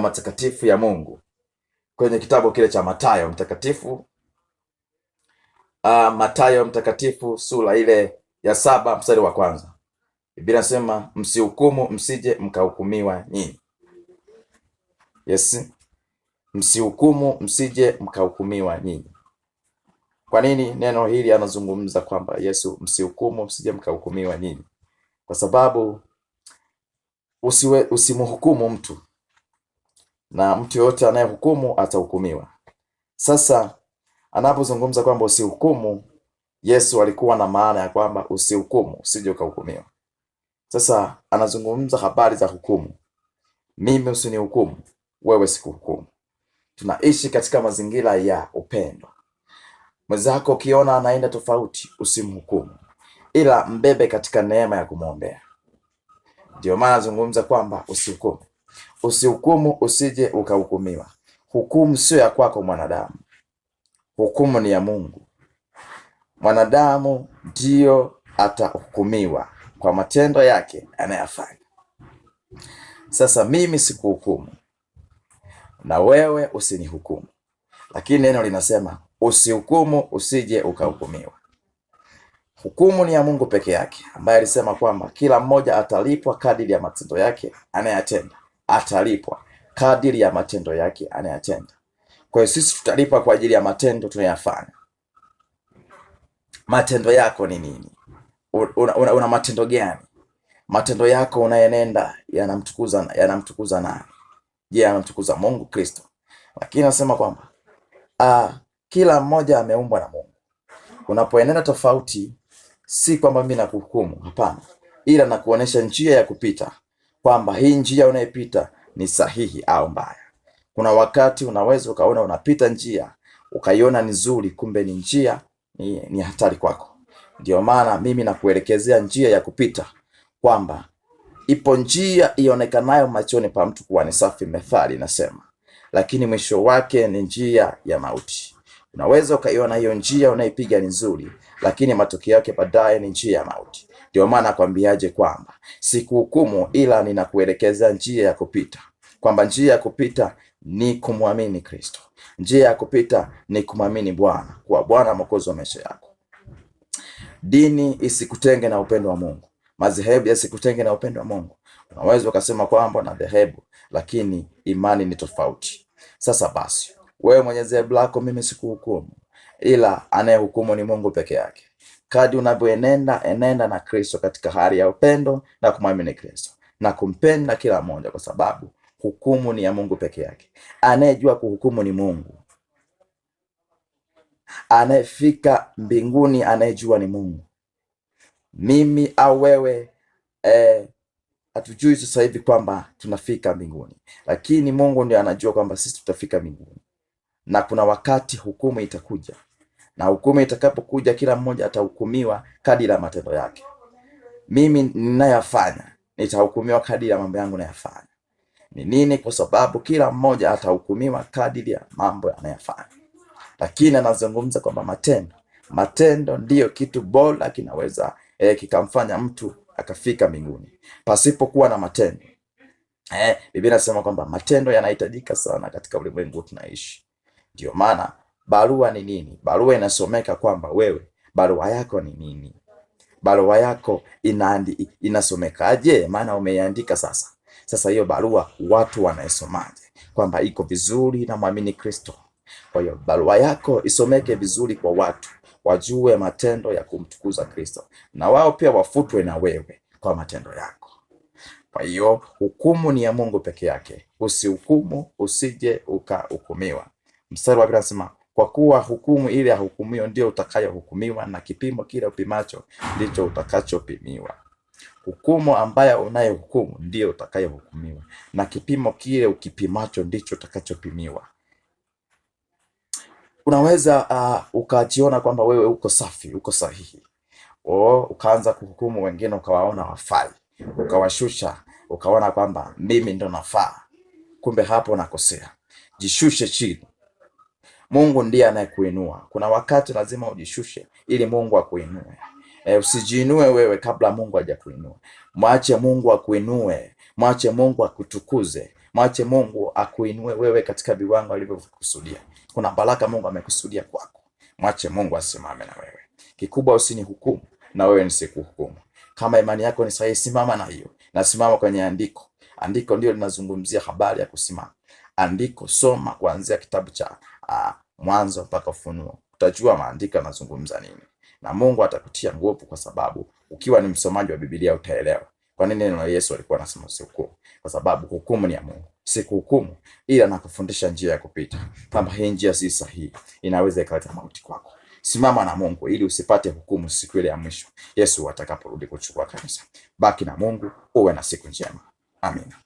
matakatifu ya Mungu kwenye kitabu kile cha Mathayo mtakatifu, Mathayo mtakatifu sura ile ya 7 mstari wa kwanza. Biblia inasema msihukumu msije mkahukumiwa nyinyi. Yes, msihukumu msije mkahukumiwa nyinyi. Kwa nini neno hili anazungumza kwamba Yesu msihukumu msije mkahukumiwa nyinyi? Kwa sababu usimhukumu mtu, na mtu yote anayehukumu atahukumiwa. Sasa anapozungumza kwamba usihukumu, Yesu alikuwa na maana ya kwamba usihukumu usije ukahukumiwa. Sasa anazungumza habari za hukumu. Mimi usinihukumu, wewe sikuhukumu. Tunaishi katika mazingira ya upendo. Mwenzako ukiona anaenda tofauti, usimhukumu, ila mbebe katika neema ya kumwombea. Ndio maana anazungumza kwamba usihukumu. Usihukumu usije ukahukumiwa. Hukumu sio ya kwako mwanadamu, hukumu ni ya Mungu. Mwanadamu ndio atahukumiwa kwa matendo yake anayafanya. Sasa mimi sikuhukumu na wewe usinihukumu, lakini neno linasema usihukumu usije ukahukumiwa. Hukumu ni ya Mungu peke yake, ambaye alisema kwamba kila mmoja atalipwa kadiri ya matendo yake anayatenda. Atalipwa kadiri ya matendo yake anayatenda. Kwa hiyo sisi tutalipwa kwa ajili ya matendo tunayofanya. Matendo yako ni nini? Una matendo gani? Matendo yako unayenenda yanamtukuza nani? Je, yanamtukuza Mungu Kristo? Lakini nasema kwamba kila mmoja ameumbwa na Mungu. Unapoenenda tofauti, si kwamba mimi nakuhukumu, hapana, ila nakuonesha njia ya kupita, kwamba hii njia unayopita ni sahihi au mbaya. Kuna wakati unaweza ukaona unapita njia ukaiona ni nzuri, kumbe ni njia ni hatari kwako. Ndio maana mimi nakuelekezea njia ya kupita, kwamba ipo njia ionekanayo machoni pa mtu kuwa ni safi, Methali inasema, lakini mwisho wake ni njia ya mauti. Unaweza ukaiona hiyo njia unaipiga ni nzuri, lakini matokeo yake baadaye ni njia ya mauti. Ndio maana nakwambiaje kwamba sikuhukumu, ila ninakuelekeza njia ya kupita, kwamba njia ya kupita ni kumwamini Kristo. Njia ya kupita ni kumwamini Bwana kuwa Bwana Mwokozi wa maisha yako. Dini isikutenge na upendo wa Mungu. Madhehebu yasikutenge na upendo wa Mungu. Unaweza ukasema kwamba na dhehebu, lakini imani ni tofauti. Sasa basi, wewe mwenye dhehebu lako mimi sikuhukumu, ila anayehukumu ni Mungu peke yake. Kadri unavyoenenda na Kristo katika hali ya upendo na kumwamini Kristo na kumpenda kila mmoja, kwa sababu hukumu ni ya Mungu peke yake. Anayejua kuhukumu ni Mungu. Anayefika mbinguni anayejua ni Mungu. Mimi au wewe hatujui sasa hivi kwamba tunafika mbinguni, lakini Mungu ndiye anajua kwamba sisi tutafika mbinguni. Na kuna wakati hukumu itakuja, na hukumu itakapokuja kila mmoja atahukumiwa kadiri ya matendo yake. Mimi ninayafanya nitahukumiwa kadiri ya mambo yangu nayafanya. Ni nini? Kwa sababu kila mmoja atahukumiwa kadiri ya mambo anayofanya. Lakini anazungumza kwamba matendo ndiyo kitu bora kinaweza kikamfanya mtu akafika mbinguni. Pasipokuwa na matendo, Biblia inasema kwamba matendo yanahitajika sana katika ulimwengu tunaishi. Ndio maana barua ni nini? Barua inasomeka kwamba wewe, barua yako ni nini? Barua yako inasomekaje? Maana umeiandika sasa. Sasa hiyo barua watu wanaisomaje? Kwamba iko vizuri na muamini Kristo. Kwa hiyo barua yako isomeke vizuri kwa watu, wajue matendo ya kumtukuza Kristo, na wao pia wafutwe na wewe kwa matendo yako. Kwa hiyo hukumu ni ya Mungu peke yake. Usihukumu usije ukahukumiwa. Mstari wa 2 anasema, kwa kuwa hukumu ile ya hukumio ndio utakayohukumiwa, na kipimo kile upimacho ndicho utakachopimiwa. Hukumu ambayo unayohukumu ndio utakayohukumiwa, na kipimo kile ukipimacho ndicho utakachopimiwa. Unaweza ukajiona kwamba wewe uko safi, uko sahihi, ukaanza kuhukumu wengine, ukawaona wafai, ukawashusha, ukaona kwamba mimi ndo nafaa. Kumbe hapo unakosea. Jishushe chini. Mungu ndiye anayekuinua. Kuna wakati lazima ujishushe ili Mungu akuinue. Usijiinue wewe kabla Mungu hajakuinua. Mwache Mungu akuinue, mwache Mungu akutukuze, Mwache Mungu akuinue wewe katika viwango alivyokusudia. Kuna baraka Mungu amekusudia kwako. Mwache Mungu asimame na wewe. Kikubwa usinihukumu na wewe nisikuhukumu. Kama imani yako ni sahihi, simama na hiyo. Na simama kwenye andiko. Andiko ndio linazungumzia habari ya kusimama. Andiko soma kuanzia kitabu cha Mwanzo mpaka Ufunuo. Utajua maandiko yanazungumza nini. Na Mungu atakutia nguvu, kwa sababu ukiwa ni msomaji wa Biblia utaelewa kwa nini neno la Yesu alikuwa anasema usihukumu. Kwa sababu hukumu ni ya Mungu. Sikuhukumu, ila nakufundisha njia ya kupita. Kama hii njia si sahihi, inaweza ikaleta mauti kwako. Simama na Mungu ili usipate hukumu siku ile ya mwisho, Yesu atakaporudi kuchukua kanisa. Baki na Mungu, uwe na siku njema. Amina.